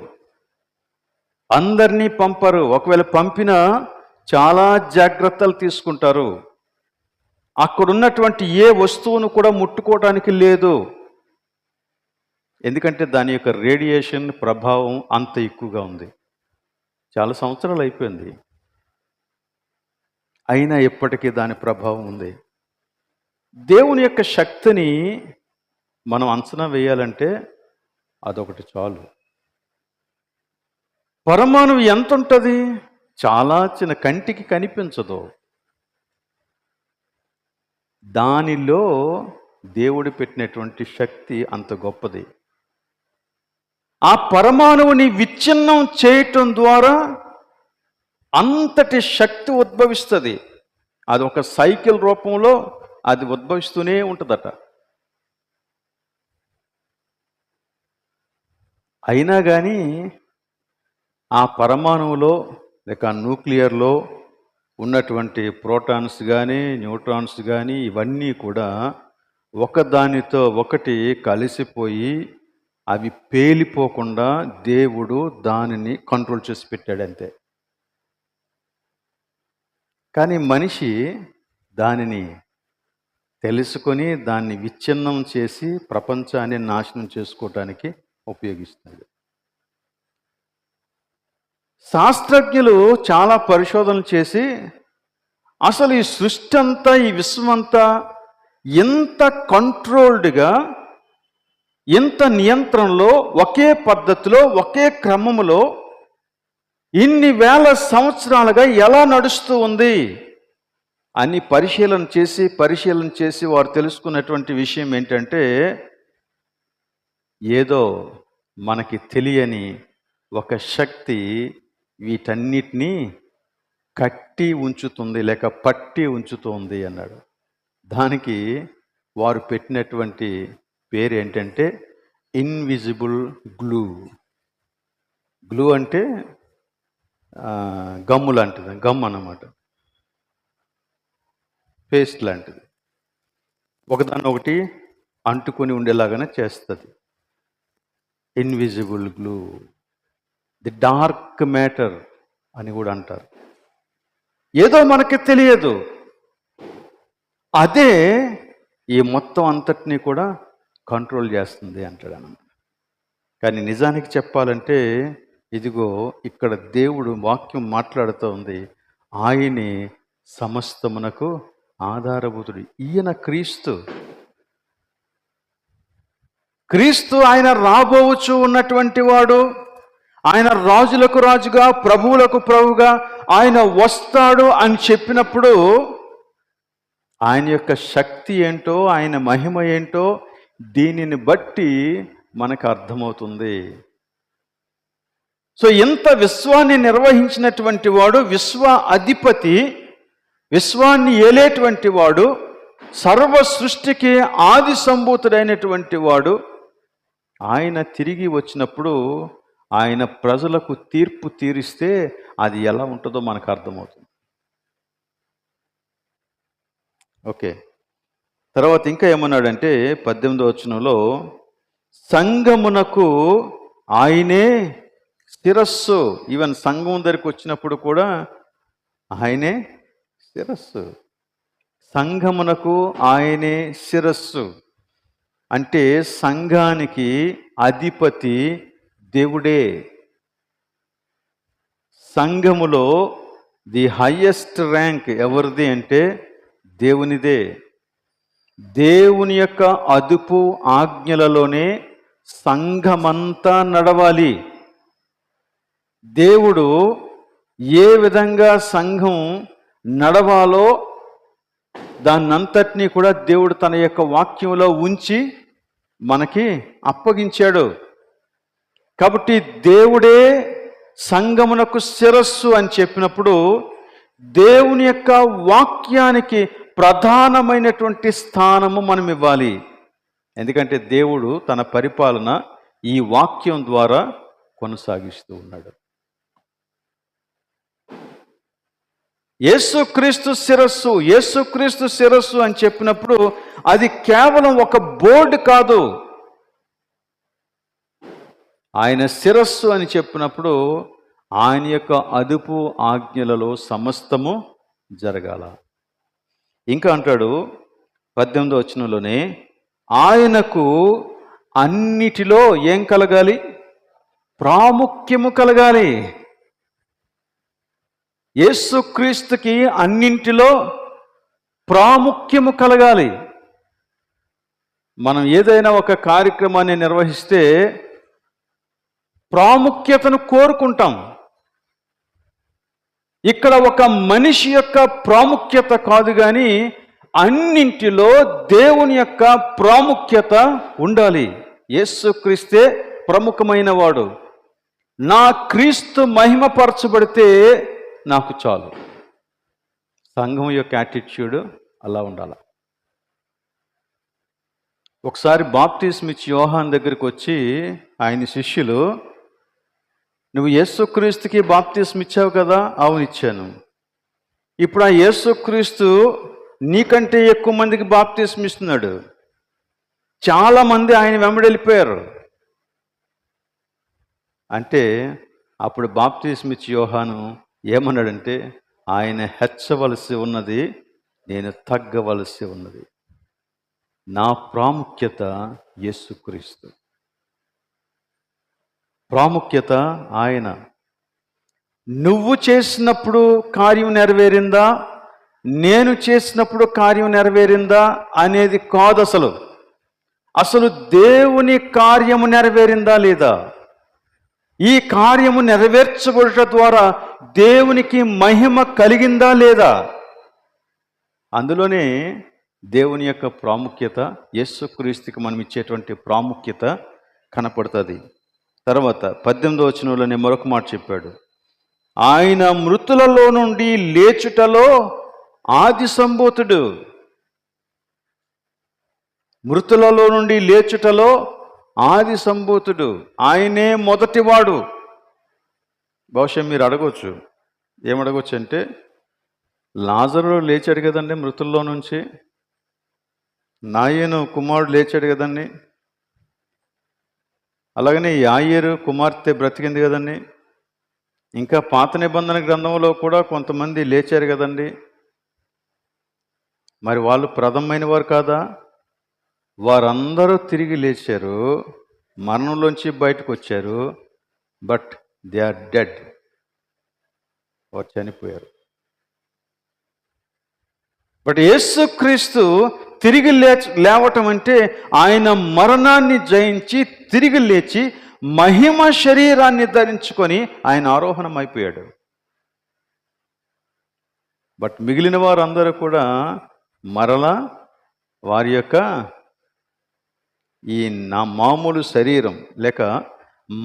అందరినీ పంపరు. ఒకవేళ పంపినా చాలా జాగ్రత్తలు తీసుకుంటారు. అక్కడున్నటువంటి ఏ వస్తువును కూడా ముట్టుకోవడానికి లేదు. ఎందుకంటే దాని యొక్క రేడియేషన్ ప్రభావం అంత ఎక్కువగా ఉంది. చాలా సంవత్సరాలు అయిపోయింది, అయినా ఇప్పటికీ దాని ప్రభావం ఉంది. దేవుని యొక్క శక్తిని మనం అంచనా వేయాలంటే అదొకటి చాలు. పరమాణువు ఎంత ఉంటుంది? చాలా చిన్న, కంటికి కనిపించదు. దానిలో దేవుడు పెట్టినటువంటి శక్తి అంత గొప్పది. ఆ పరమాణువుని విచ్ఛిన్నం చేయటం ద్వారా అంతటి శక్తి ఉద్భవిస్తుంది. అది ఒక సైకిల్ రూపంలో అది ఉద్భవిస్తూనే ఉంటుందట. అయినా కానీ ఆ పరమాణువులో లేక న్యూక్లియర్లో ఉన్నటువంటి ప్రోటాన్స్ కానీ న్యూట్రాన్స్ కానీ ఇవన్నీ కూడా ఒకదానితో ఒకటి కలిసిపోయి అవి పేలిపోకుండా దేవుడు దానిని కంట్రోల్ చేసి పెట్టాడు అంతే. కానీ మనిషి దానిని తెలుసుకొని దాన్ని విచ్ఛిన్నం చేసి ప్రపంచాన్ని నాశనం చేసుకోవటానికి ఉపయోగిస్తాడు. శాస్త్రజ్ఞులు చాలా పరిశోధనలు చేసి అసలు ఈ సృష్టి అంతా, ఈ విశ్వమంతా ఎంత కంట్రోల్డ్గా, ఎంత నియంత్రణలో, ఒకే పద్ధతిలో, ఒకే క్రమములో ఇన్ని వేల సంవత్సరాలుగా ఎలా నడుస్తూ ఉంది అని పరిశీలన చేసి వారు తెలుసుకున్నటువంటి విషయం ఏంటంటే, ఏదో మనకి తెలియని ఒక శక్తి వీటన్నిటినీ కట్టి ఉంచుతుంది లేక పట్టి ఉంచుతుంది అన్నాడు. దానికి వారు పెట్టినటువంటి పేరు ఏంటంటే ఇన్విజిబుల్ గ్లూ. గ్లూ అంటే గమ్ము లాంటిది, గమ్ అన్నమాట, పేస్ట్ లాంటిది, ఒకదాని ఒకటి అంటుకొని ఉండేలాగానే చేస్తుంది. Invisible glue, the dark matter అని కూడా అంటారు. ఏదో మనకి తెలియదు, అదే ఈ మొత్తం అంతటినీ కూడా కంట్రోల్ చేస్తుంది అంటాడు అన్నమాట. కానీ నిజానికి చెప్పాలంటే ఇదిగో ఇక్కడ దేవుడు వాక్యం మాట్లాడుతూ ఉంది, ఆయనే సమస్తమునకు ఆధారభూతుడు. ఈయన క్రీస్తు ఆయన రాబోవచ్చు ఉన్నటువంటి వాడు. ఆయన రాజులకు రాజుగా, ప్రభువులకు ప్రభువుగా ఆయన వస్తాడు అని చెప్పినప్పుడు ఆయన యొక్క శక్తి ఏంటో, ఆయన మహిమ ఏంటో దీనిని బట్టి మనకు అర్థమవుతుంది. సో ఇంత విశ్వాన్ని నిర్వహించినటువంటి వాడు, విశ్వ అధిపతి, విశ్వాన్ని ఏలేటువంటి వాడు, సర్వ సృష్టికి ఆది సంభూతుడైనటువంటి వాడు, ఆయన తిరిగి వచ్చినప్పుడు ఆయన ప్రజలకు తీర్పు తీరిస్తే అది ఎలా ఉంటుందో మనకు అర్థమవుతుంది. ఓకే, తర్వాత ఇంకా ఏమన్నాడంటే 18వ వచనంలో, సంఘమునకు ఆయనే శిరస్సు. ఈవెన్ సంఘం దగ్గరికి వచ్చినప్పుడు కూడా ఆయనే శిరస్సు. సంఘమునకు ఆయనే శిరస్సు అంటే సంఘానికి అధిపతి దేవుడే. సంఘములో ది హైయెస్ట్ ర్యాంక్ ఎవరిది అంటే దేవునిదే. దేవుని యొక్క అదుపు ఆజ్ఞలలోనే సంఘమంతా నడవాలి. దేవుడు ఏ విధంగా సంఘం నడవాలో దాన్నంతటినీ కూడా దేవుడు తన యొక్క వాక్యంలో ఉంచి మనకి అప్పగించాడు. కాబట్టి దేవుడే సంఘమునకు శిరస్సు అని చెప్పినప్పుడు దేవుని యొక్క వాక్యానికి ప్రధానమైనటువంటి స్థానము మనం ఇవ్వాలి. ఎందుకంటే దేవుడు తన పరిపాలన ఈ వాక్యం ద్వారా కొనసాగిస్తూ ఉన్నాడు. యేసుక్రీస్తు శిరస్సు, యేసుక్రీస్తు శిరస్సు అని చెప్పినప్పుడు అది కేవలం ఒక బోర్డు కాదు. ఆయన శిరస్సు అని చెప్పినప్పుడు ఆయన యొక్క అదుపు ఆజ్ఞలలో సమస్తము జరగాల. ఇంకా అంటాడు 18వ వచనంలోనే, ఆయనకు అన్నిటిలో ఏం కలగాలి? ప్రాముఖ్యము కలగాలి. యేసుక్రీస్తుకి అన్నింటిలో ప్రాముఖ్యము కలగాలి. మనం ఏదైనా ఒక కార్యక్రమాన్ని నిర్వహిస్తే ప్రాముఖ్యతను కోరుకుంటాం. ఇక్కడ ఒక మనిషి యొక్క ప్రాముఖ్యత కాదు, కానీ అన్నింటిలో దేవుని యొక్క ప్రాముఖ్యత ఉండాలి. యేసుక్రీస్తే ప్రముఖమైన వాడు. నా క్రీస్తు మహిమపరచబడితే నాకు చాలు. సంఘం యొక్క యాటిట్యూడ్ అలా ఉండాలి. ఒకసారి బాప్తిస్మ ఇచ్చి యోహాన్ దగ్గరికి వచ్చి ఆయన శిష్యులు, నువ్వు యేసుక్రీస్తుకి బాప్తిస్మ ఇచ్చావు కదా? అవును, ఇచ్చాను. ఇప్పుడు ఆ యేసుక్రీస్తు నీకంటే ఎక్కువ మందికి బాప్తిస్మ ఇస్తున్నాడు. చాలామంది ఆయన వెంబడి వెళ్ళిపోయారు. అంటే అప్పుడు బాప్తిస్మ ఇచ్చి యోహాను ఏమన్నాడంటే, ఆయన హెచ్చవలసి ఉన్నది, నేను తగ్గవలసి ఉన్నది. నా ప్రాముఖ్యత యేసుక్రీస్తు, ప్రాముఖ్యత ఆయన. నువ్వు చేసినప్పుడు కార్యం నెరవేరిందా, నేను చేసినప్పుడు కార్యం నెరవేరిందా అనేది కాదు. అసలు దేవుని కార్యము నెరవేరిందా లేదా, ఈ కార్యము నెరవేర్చబడుట ద్వారా దేవునికి మహిమ కలిగిందా లేదా, అందులోనే దేవుని యొక్క ప్రాముఖ్యత, యేసుక్రీస్తుకి మనం ఇచ్చేటువంటి ప్రాముఖ్యత కనపడుతుంది. తర్వాత 18వ వచనంలోనే మరొక మాట చెప్పాడు, ఆయన మృతులలో నుండి లేచుటలో ఆది సంభూతుడు. మృతులలో నుండి లేచుటలో ఆది సంభూతుడు, ఆయనే మొదటివాడు. బహుశా మీరు అడగవచ్చు, ఏమడగవచ్చు అంటే, లాజరు లేచాడు కదండి మృతుల్లో నుంచి, నాయను కుమారుడు లేచాడు కదండి, అలాగనే యాయేరు కుమార్తె బ్రతికింది కదండి, ఇంకా పాత నిబంధన గ్రంథంలో కూడా కొంతమంది లేచారు కదండి, మరి వాళ్ళు ప్రథమైన వారు కాదా? వారందరూ తిరిగి లేచారు, మరణంలోంచి బయటకు వచ్చారు. బట్ దే ఆర్ డెడ్, వారు చనిపోయారు. బట్ యేసుక్రీస్తు తిరిగి లేవటం అంటే ఆయన మరణాన్ని జయించి తిరిగి లేచి మహిమ శరీరాన్ని ధరించుకొని ఆయన ఆరోహణం అయిపోయాడు. బట్ మిగిలిన వారందరూ కూడా మరలా వారి యొక్క ఈ నా మామూలు శరీరం లేక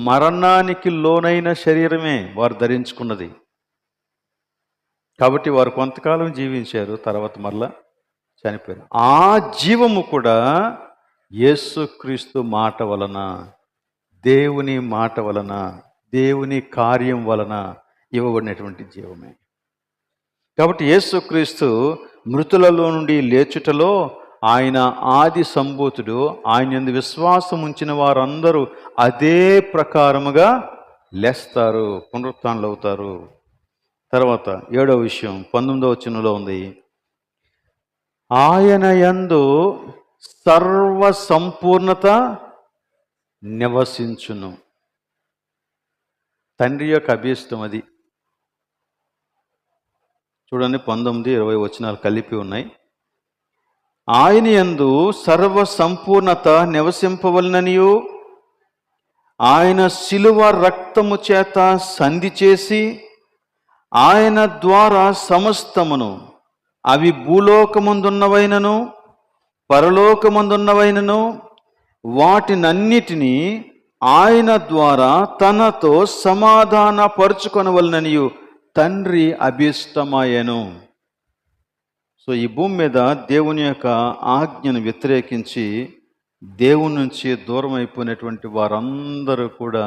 మరణానికి లోనైన శరీరమే వారు ధరించుకున్నది. కాబట్టి వారు కొంతకాలం జీవించారు, తర్వాత మరలా చనిపోయారు. ఆ జీవము కూడా యేసుక్రీస్తు మాట వలన, దేవుని మాట వలన, దేవుని కార్యం వలన ఇవ్వబడినటువంటి జీవమే. కాబట్టి యేసుక్రీస్తు మృతులలో నుండి లేచుటలో ఆయన ఆది సంభూతుడు. ఆయన యందు విశ్వాసం ఉంచిన వారందరూ అదే ప్రకారముగా లేస్తారు, పునరుత్థానులు అవుతారు. తర్వాత 7వ విషయం 19వ వచనంలో ఉంది, ఆయన యందు సర్వ సంపూర్ణత నివసించును. తండ్రి యొక్క అభీష్టం అది. చూడండి 19, 20 వచనాలు కలిపి ఉన్నాయి. ఆయన యందు సర్వ సంపూర్ణత నివసింపవలననియు ఆయన శిలువ రక్తము చేత సంధి చేసి ఆయన ద్వారా సమస్తమును, అవి భూలోకమందున్నవైనను పరలోకమందున్నవైనను వాటినన్నిటినీ ఆయన ద్వారా తనతో సమాధానపరుచుకొనవలననియు తండ్రి అభీష్టమాయెను. సో ఈ భూమి మీద దేవుని యొక్క ఆజ్ఞను వ్యతిరేకించి దేవుని నుంచి దూరం అయిపోయినటువంటి వారందరూ కూడా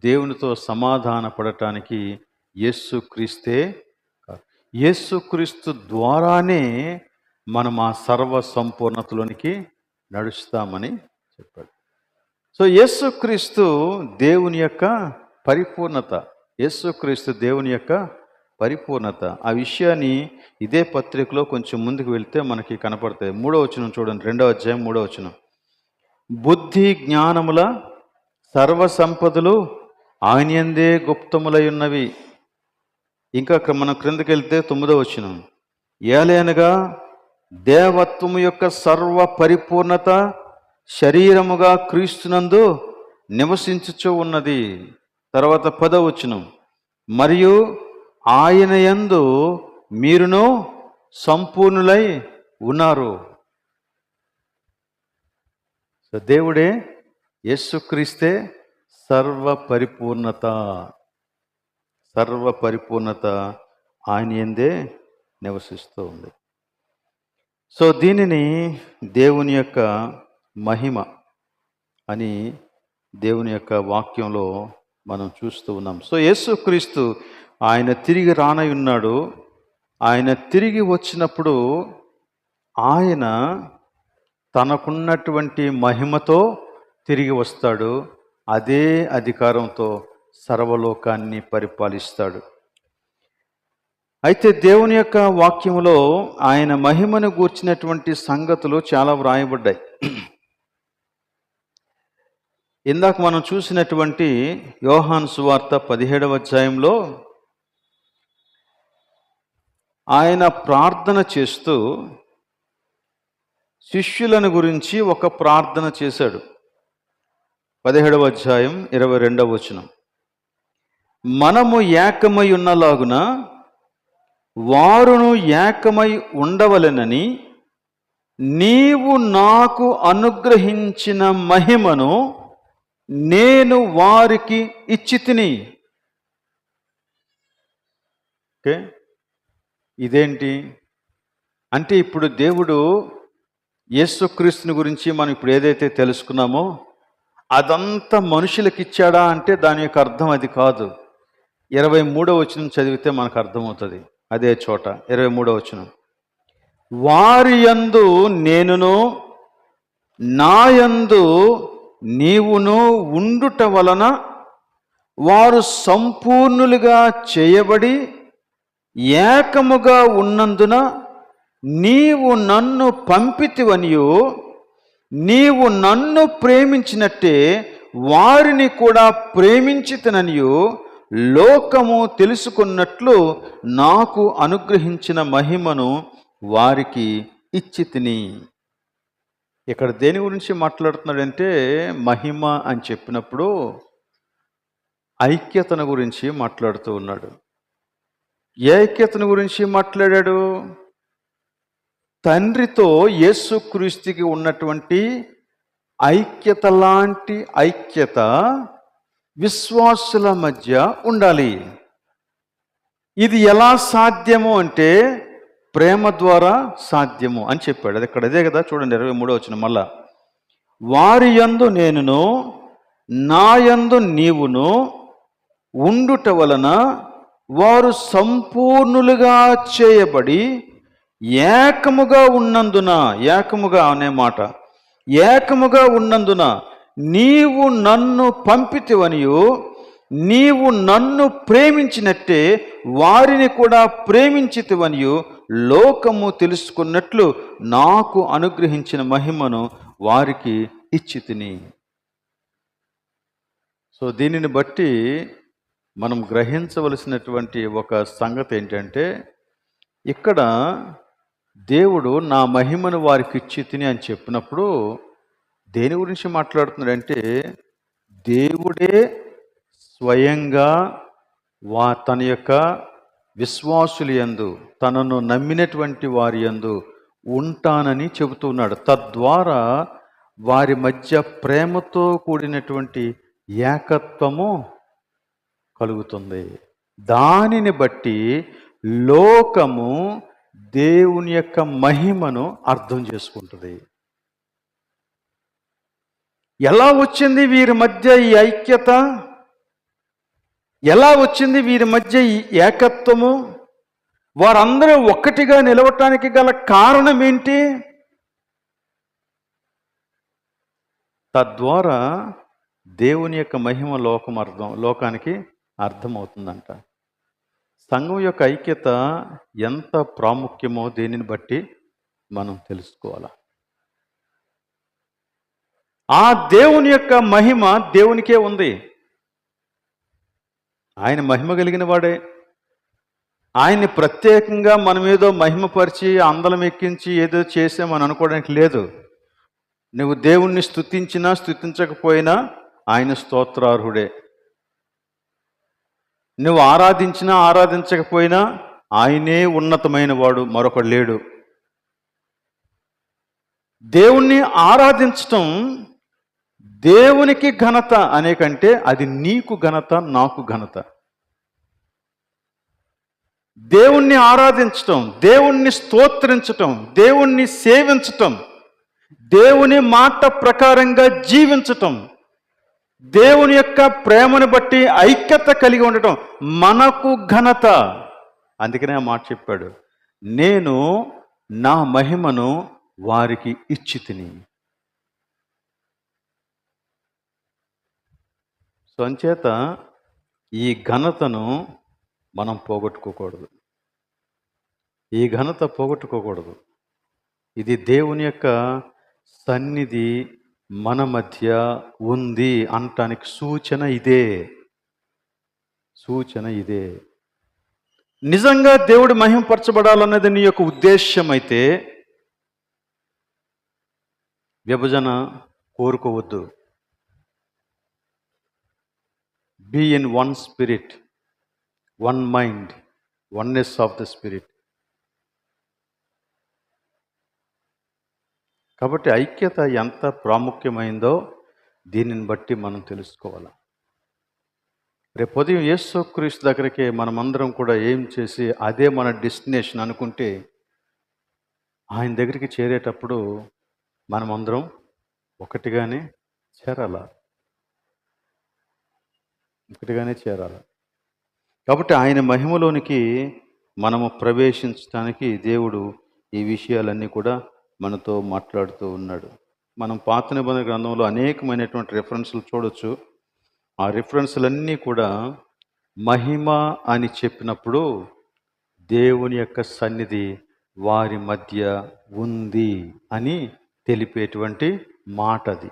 దేవునితో సమాధాన పడటానికి యేసుక్రీస్తే. యేసుక్రీస్తు ద్వారానే మనం ఆ సర్వ సంపూర్ణతలోనికి నడుస్తామని చెప్పాడు. సో యేసుక్రీస్తు దేవుని యొక్క పరిపూర్ణత. యేసుక్రీస్తు దేవుని యొక్క పరిపూర్ణత. ఆ విషయాన్ని ఇదే పత్రికలో కొంచెం ముందుకు వెళ్తే మనకి కనపడతాయి. 3వ వచనం చూడండి, 2వ అధ్యాయం 3వ వచనం. బుద్ధి జ్ఞానముల సర్వ సంపదలు ఆయన యందే గుప్తములై ఉన్నవి. ఇంకా మనం క్రిందకి వెళ్తే 9వ వచనం. ఏలయనగా దేవత్వము యొక్క సర్వ పరిపూర్ణత శరీరముగా క్రీస్తునందు నివసించుచూ ఉన్నది. తర్వాత 10వ వచనం. మరియు ఆయన యందు మీరును సంపూర్ణులై ఉన్నారు. సో దేవుడే, యేసుక్రీస్తే సర్వ పరిపూర్ణత. సర్వ పరిపూర్ణత ఆయన యందే నివసిస్తూ ఉంది. సో దీనిని దేవుని యొక్క మహిమ అని దేవుని యొక్క వాక్యంలో మనం చూస్తూ ఉన్నాం. సో యేసుక్రీస్తు ఆయన తిరిగి రానై ఉన్నాడు. ఆయన తిరిగి వచ్చినప్పుడు ఆయన తనకున్నటువంటి మహిమతో తిరిగి వస్తాడు. అదే అధికారంతో సర్వలోకాన్ని పరిపాలిస్తాడు. అయితే దేవుని యొక్క వాక్యములో ఆయన మహిమను గూర్చినటువంటి సంగతులు చాలా వ్రాయబడ్డాయి. ఇందాక మనం చూసినటువంటి యోహాను సువార్త 17వ అధ్యాయంలో ఆయన ప్రార్థన చేస్తూ శిష్యులను గురించి ఒక ప్రార్థన చేశాడు. 17వ అధ్యాయం 22వ వచనం. మనము ఏకమై ఉన్నలాగున వారును ఏకమై ఉండవలెనని నీవు నాకు అనుగ్రహించిన మహిమను నేను వారికి ఇచ్చితిని. ఓకే, ఇదేంటి అంటే ఇప్పుడు దేవుడు యేసుక్రీస్తుని గురించి మనం ఇప్పుడు ఏదైతే తెలుసుకున్నామో అదంతా మనుషులకు ఇచ్చాడా అంటే దాని యొక్క అర్థం అది కాదు. 23వ వచనం చదివితే మనకు అర్థమవుతుంది. అదే చోట 23వ వచనం. వారి యందు నేనును నా యందు నీవును ఉండుట వలన వారు సంపూర్ణులుగా చేయబడి ఏకముగా ఉన్నందున నీవు నన్ను పంపితివనియు నీవు నన్ను ప్రేమించినట్టే వారిని కూడా ప్రేమించితిననియు లోకము తెలుసుకున్నట్లు నాకు అనుగ్రహించిన మహిమను వారికి ఇచ్చితిని. ఇక్కడ దేని గురించి మాట్లాడుతున్నాడంటే మహిమ అని చెప్పినప్పుడు ఐక్యతను గురించి మాట్లాడుతూ ఉన్నాడు. ఏ ఐక్యతను గురించి మాట్లాడాడు? తండ్రితో యేసుక్రీస్తుకి ఉన్నటువంటి ఐక్యత లాంటి ఐక్యత విశ్వాసుల మధ్య ఉండాలి. ఇది ఎలా సాధ్యము అంటే ప్రేమ ద్వారా సాధ్యము అని చెప్పాడు. అది ఇక్కడ అదే కదా, చూడండి 23వ వచనం మళ్ళా. వారి యందు నేనును నా యందు నీవును ఉండుట వలన వారు సంపూర్ణులుగా చేయబడి ఏకముగా ఉన్నందున, ఏకముగా అనే మాట, ఏకముగా ఉన్నందున నీవు నన్ను పంపితివనియు నీవు నన్ను ప్రేమించినట్టే వారిని కూడా ప్రేమించితివనియు లోకము తెలుసుకున్నట్లు నాకు అనుగ్రహించిన మహిమను వారికి ఇచ్చితిని. సో దీనిని బట్టి మనం గ్రహించవలసినటువంటి ఒక సంగతి ఏంటంటే, ఇక్కడ దేవుడు నా మహిమను వారికి ఇచ్చితిని అని చెప్పినప్పుడు దేని గురించి మాట్లాడుతున్నాడంటే దేవుడే స్వయంగా తన యొక్క విశ్వాసుల యందు, తనను నమ్మినటువంటి వారి యందు ఉంటానని చెబుతున్నాడు. తద్వారా వారి మధ్య ప్రేమతో కూడినటువంటి ఏకత్వము కలుగుతుంది. దానిని బట్టి లోకము దేవుని యొక్క మహిమను అర్థం చేసుకుంటుంది. ఎలా వచ్చింది వీరి మధ్య ఈ ఐక్యత? ఎలా వచ్చింది వీరి మధ్య ఈ ఏకత్వము? వారందరూ ఒక్కటిగా నిలవటానికి గల కారణం ఏంటి? తద్వారా దేవుని యొక్క మహిమ లోకానికి అర్థమవుతుందంట. సంఘం యొక్క ఐక్యత ఎంత ప్రాముఖ్యమో దేనిని బట్టి మనం తెలుసుకోవాలి. ఆ దేవుని యొక్క మహిమ దేవునికే ఉంది. ఆయన మహిమ కలిగిన వాడే. ఆయన్ని ప్రత్యేకంగా మనం ఏదో మహిమపరిచి అందలం ఎక్కించి ఏదో చేసామని అనుకోవడానికి లేదు. నువ్వు దేవుణ్ణి స్తుతించినా స్తుతించకపోయినా ఆయన స్తోత్రార్హుడే. నువ్వు ఆరాధించినా ఆరాధించకపోయినా ఆయనే ఉన్నతమైన వాడు, మరొకడు లేడు. దేవుణ్ణి ఆరాధించటం దేవునికి ఘనత అనే కంటే అది నీకు ఘనత, నాకు ఘనత. దేవుణ్ణి ఆరాధించటం, దేవుణ్ణి స్తోత్రించటం, దేవుణ్ణి సేవించటం, దేవుని మాట ప్రకారంగా జీవించటం, దేవుని యొక్క ప్రేమను బట్టి ఐక్యత కలిగి ఉండటం మనకు ఘనత. అందుకనే ఆ మాట చెప్పాడు, నేను నా మహిమను వారికి ఇచ్చి తిని. సో అంచేత ఈ ఘనతను మనం పోగొట్టుకోకూడదు. ఈ ఘనత పోగొట్టుకోకూడదు. ఇది దేవుని యొక్క సన్నిధి మన మధ్య ఉంది అనటానికి సూచన ఇదే. నిజంగా దేవుడు మహిమపరచబడాలన్నది నీ యొక్క ఉద్దేశ్యం అయితే విభజన కోరుకోవద్దు. Be in one spirit, one mind, oneness of the spirit. కాబట్టి ఐక్యత ఎంత ప్రాముఖ్యమైందో దీనిని బట్టి మనం తెలుసుకోవాలి. రేపు ఉదయం యేసుక్రీస్తు దగ్గరికి మనమందరం కూడా ఏం చేసి అదే మన డెస్టినేషన్ అనుకుంటే ఆయన దగ్గరికి చేరేటప్పుడు మనమందరం ఒకటిగానే చేరాలి. కాబట్టి ఆయన మహిమలోనికి మనము ప్రవేశించడానికి దేవుడు ఈ విషయాలన్నీ కూడా మనతో మాట్లాడుతూ ఉన్నాడు. మనం పాత నిబంధన గ్రంథంలో అనేకమైనటువంటి రెఫరెన్స్లు చూడొచ్చు. ఆ రెఫరెన్స్లన్నీ కూడా మహిమ అని చెప్పినప్పుడు దేవుని యొక్క సన్నిధి వారి మధ్య ఉంది అని తెలిపేటువంటి మాట అది.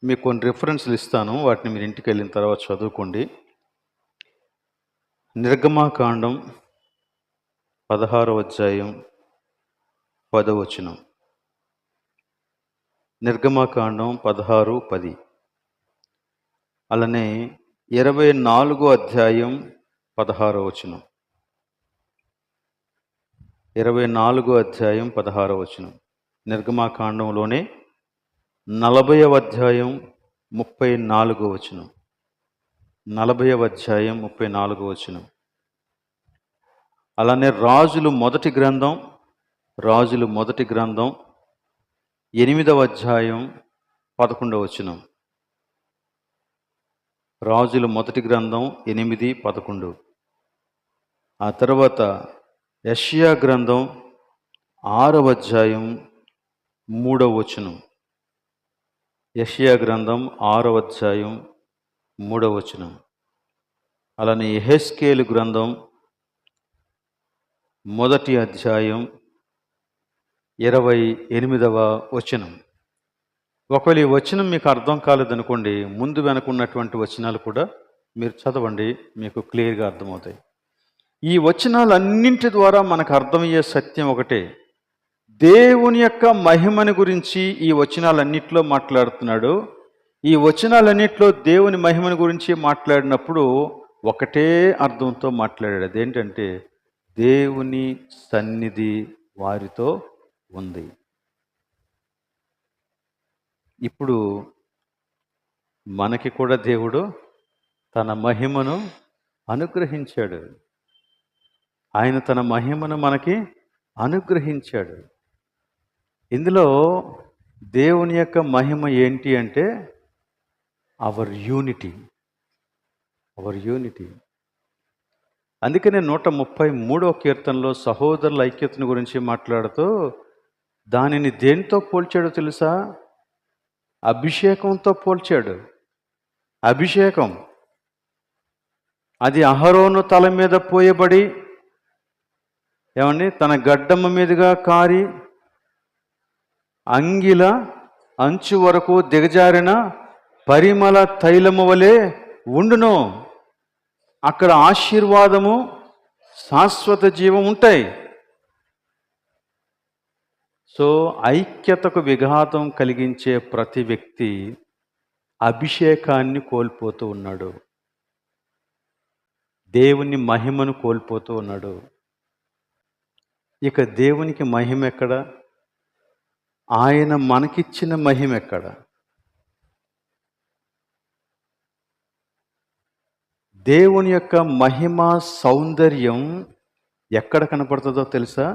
మీకు కొన్ని రెఫరెన్స్లు ఇస్తాను, వాటిని మీరు ఇంటికి వెళ్ళిన తర్వాత చదువుకోండి. నిర్గమాకాండం 16వ అధ్యాయం 10వ వచనం. నిర్గమాకాండం 16:10. అలానే 24వ అధ్యాయం 16వ వచనం. 24వ అధ్యాయం 16వ వచనం. నిర్గమాకాండంలోనే 40వ అధ్యాయం 34వ వచనం. 40వ అధ్యాయం 34వ వచనం. అలానే రాజులు మొదటి గ్రంథం 8వ అధ్యాయం 11వ వచనం. రాజులు మొదటి గ్రంథం 8:11. ఆ తర్వాత యెషయా గ్రంథం 6వ అధ్యాయం 3వ వచనం. యెషయా గ్రంథం 6వ అధ్యాయం 3వ వచనం. అలానే యెహెజ్కేలు గ్రంథం 1వ అధ్యాయం 28వ వచనం. ఒకవేళ ఈ వచనం మీకు అర్థం కాలేదనుకోండి, ముందు వెనకున్నటువంటి వచనాలు కూడా మీరు చదవండి, మీకు క్లియర్గా అర్థమవుతాయి. ఈ వచనాలన్నింటి ద్వారా మనకు అర్థమయ్యే సత్యం ఒకటే, దేవుని యొక్క మహిమని గురించి ఈ వచనాలన్నింటిలో మాట్లాడుతున్నాడు. ఈ వచనాలన్నింటిలో దేవుని మహిమని గురించి మాట్లాడినప్పుడు ఒకటే అర్థంతో మాట్లాడాడు. అదేంటంటే దేవుని సన్నిధి వారితో ఉంది. ఇప్పుడు మనకి కూడా దేవుడు తన మహిమను అనుగ్రహించాడు. ఆయన తన మహిమను మనకి అనుగ్రహించాడు. ఇందులో దేవుని యొక్క మహిమ ఏంటి అంటే అవర్ యూనిటీ. అందుకనే 133వ కీర్తనలో సహోదరుల ఐక్యతను గురించి మాట్లాడుతూ దానిని దేనితో పోల్చాడో తెలుసా? అభిషేకంతో పోల్చాడు. అభిషేకం అది అహరోను తల మీద పోయబడి తన గడ్డమ్మ మీదుగా కారి అంగిల అంచు వరకు దిగజారిన పరిమళ తైలము వలె ఉండును. అక్కడ ఆశీర్వాదము, శాశ్వత జీవం ఉంటాయి. సో ఐక్యతకు విఘాతం కలిగించే ప్రతి వ్యక్తి అభిషేకాన్ని కోల్పోతూ ఉన్నాడు, దేవుని మహిమను కోల్పోతూ ఉన్నాడు. ఇక దేవునికి మహిమ ఎక్కడ? ఆయన మనకిచ్చిన మహిమ ఎక్కడ? దేవుని యొక్క మహిమ సౌందర్యం ఎక్కడ కనపడుతుందో తెలుసా?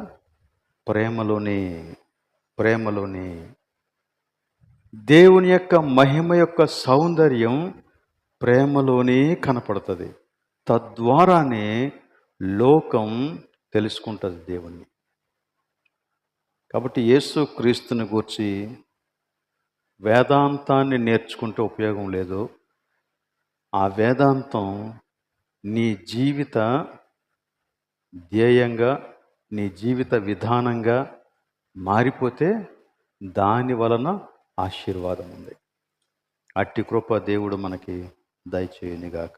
ప్రేమలోనే. ప్రేమలోనే దేవుని యొక్క మహిమ యొక్క సౌందర్యం ప్రేమలోనే కనపడుతుంది. తద్వారానే లోకం తెలుసుకుంటుంది దేవుణ్ణి. కాబట్టి యేసు క్రీస్తుని గూర్చి వేదాంతాన్ని నేర్చుకుంటే ఉపయోగం లేదు. ఆ వేదాంతం నీ జీవిత ధ్యేయంగా, నీ జీవిత విధానంగా మారిపోతే దాని వలన ఆశీర్వాదం ఉంది. అట్టి కృప దేవుడు మనకి దయచేయునిగాక.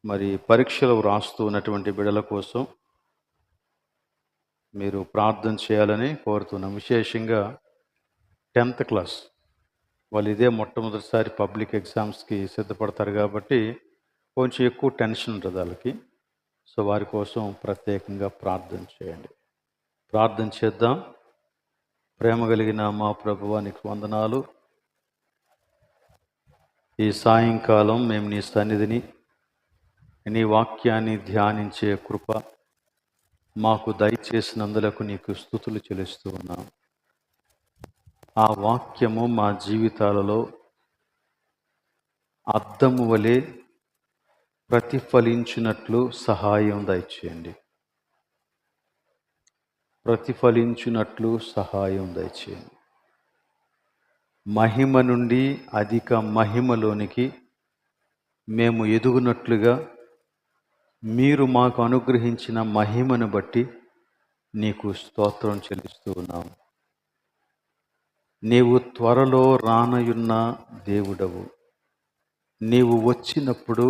మరి పరీక్షలు వ్రాస్తూ ఉన్నటువంటి బిడ్డల కోసం మీరు ప్రార్థన చేయాలని కోరుతున్నాం. విశేషంగా 10th క్లాస్ వాళ్ళు ఇదే మొట్టమొదటిసారి పబ్లిక్ ఎగ్జామ్స్కి సిద్ధపడతారు కాబట్టి కొంచెం ఎక్కువ టెన్షన్ ఉంటుంది వాళ్ళకి. సో వారి కోసం ప్రత్యేకంగా ప్రార్థన చేయండి. ప్రార్థన చేద్దాం. ప్రేమ కలిగిన మా ప్రభువా, నీకు వందనాలు. ఈ సాయంకాలం మేము నీ సన్నిధిని, నీ వాక్యాన్ని ధ్యానించే కృప మాకు దయచేసినందులకు నీకు స్తుతులు చెల్లిస్తూ ఉన్నాం. ఆ వాక్యము మా జీవితాలలో అద్దము వలె ప్రతిఫలించినట్లు సహాయం దయచేయండి. ప్రతిఫలించినట్లు సహాయం దయచేయండి. మహిమ నుండి అధిక మహిమలోనికి మేము ఎదుగునట్లుగా మీరు మాకు అనుగ్రహించిన మహిమను బట్టి నీకు స్తోత్రం చెల్లిస్తూ ఉన్నాము. నీవు త్వరలో రానయున్న దేవుడవు. నీవు వచ్చినప్పుడు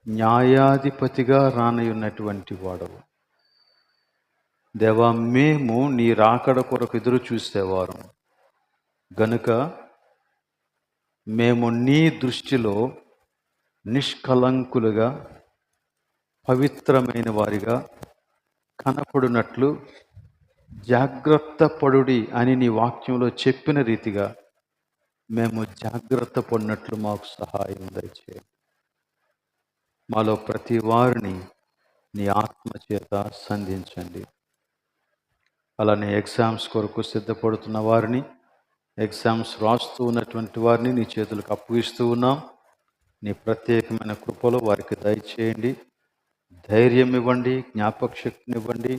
న్యాయాధిపతిగా రానయున్నటువంటి వాడవు. దేవా, మేము నీ రాకడ కొరకు ఎదురు చూసేవారు గనుక మేము నీ దృష్టిలో నిష్కలంకులుగా, పవిత్రమైన వారిగా కనపడినట్లు జాగ్రత్త పడుడి అని నీ వాక్యంలో చెప్పిన రీతిగా మేము జాగ్రత్త పడినట్లు మాకు సహాయం దయచేయండి. మాలో ప్రతి వారిని నీ ఆత్మ చేత సంధించండి. అలానే ఎగ్జామ్స్ కొరకు సిద్ధపడుతున్న వారిని, ఎగ్జామ్స్ రాస్తూ ఉన్నటువంటి వారిని నీ చేతులకు అప్పగిస్తూ ఉన్నాం. నీ ప్రత్యేకమైన కృపలో వారికి దయచేయండి. ధైర్యం ఇవ్వండి, జ్ఞాపక శక్తిని ఇవ్వండి.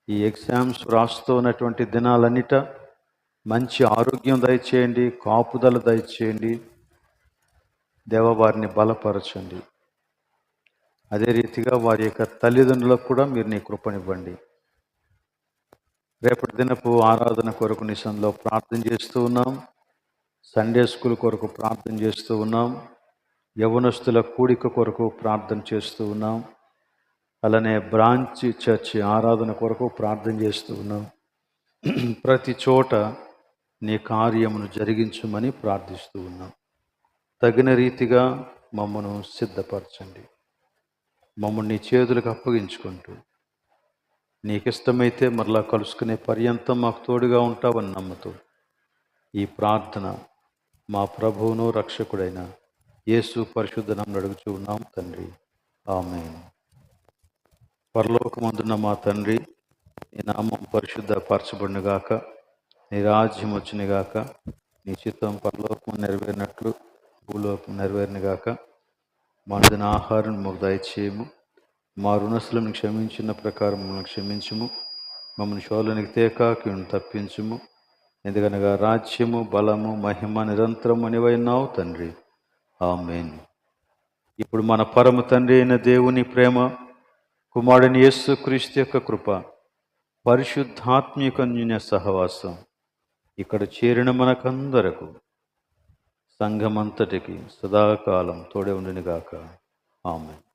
ఈ ఎగ్జామ్స్ రాస్తూ ఉన్నటువంటి దినాలన్నిట మంచి ఆరోగ్యం దయచేయండి, కాపుదల దయచేయండి. దేవ, వారిని బలపరచండి. అదే రీతిగా వారి యొక్క తల్లిదండ్రులకు కూడా మీరు నీ కృపనివ్వండి. రేపటి దినపు ఆరాధన కొరకు నీ సన్నిధిలో ప్రార్థన చేస్తూ ఉన్నాం. సండే స్కూల్ కొరకు ప్రార్థన చేస్తూ ఉన్నాం. యవనస్తుల కూడిక కొరకు ప్రార్థన చేస్తూ ఉన్నాం. అలానే బ్రాంచ్ చర్చి ఆరాధన కొరకు ప్రార్థన చేస్తూ ఉన్నాం. ప్రతి చోట నీ కార్యమును జరిగించమని ప్రార్థిస్తూ ఉన్నాం. తగిన రీతిగా మమ్మను సిద్ధపరచండి. మమ్మల్ని నీ చేతులకు అప్పగించుకుంటూ నీకిష్టమైతే మరలా కలుసుకునే పర్యంతం మాకు తోడుగా ఉంటావని నమ్ముతూ ఈ ప్రార్థన మా ప్రభువును రక్షకుడైన యేసు పరిశుద్ధ నామమున అడుగుచూ ఉన్నాం తండ్రి, ఆమేన్. పరలోకమందున్న మా తండ్రి, నీ నామం పరిశుద్ధపరచబడునుగాక, నీ రాజ్యం వచ్చునుగాక, నీ చిత్తం పరలోకం నెరవేరినట్లు భూలోకం నెరవేరునుగాక. మా దిన ఆహారం మాకు దయచేయము, మా రుణస్తులను క్షమించిన ప్రకారం మమ్మల్ని క్షమించుము, మమ్మల్ని శోధనకి తేకాకి తప్పించుము. ఎందుకనగా రాజ్యము, బలము, మహిమ నిరంతరము నీవైనావు తండ్రి. ఆమేన్. ఇప్పుడు మన పరమ తండ్రి అయిన దేవుని ప్రేమ, కుమారుని యేసుక్రీస్తు యొక్క కృప, పరిశుద్ధాత్మిక అన్యోన్య సహవాసం ఇక్కడ చేరిన మనకందరకు, సంఘమంతటికి సదాకాలం తోడే ఉండునుగాక. ఆమేన్.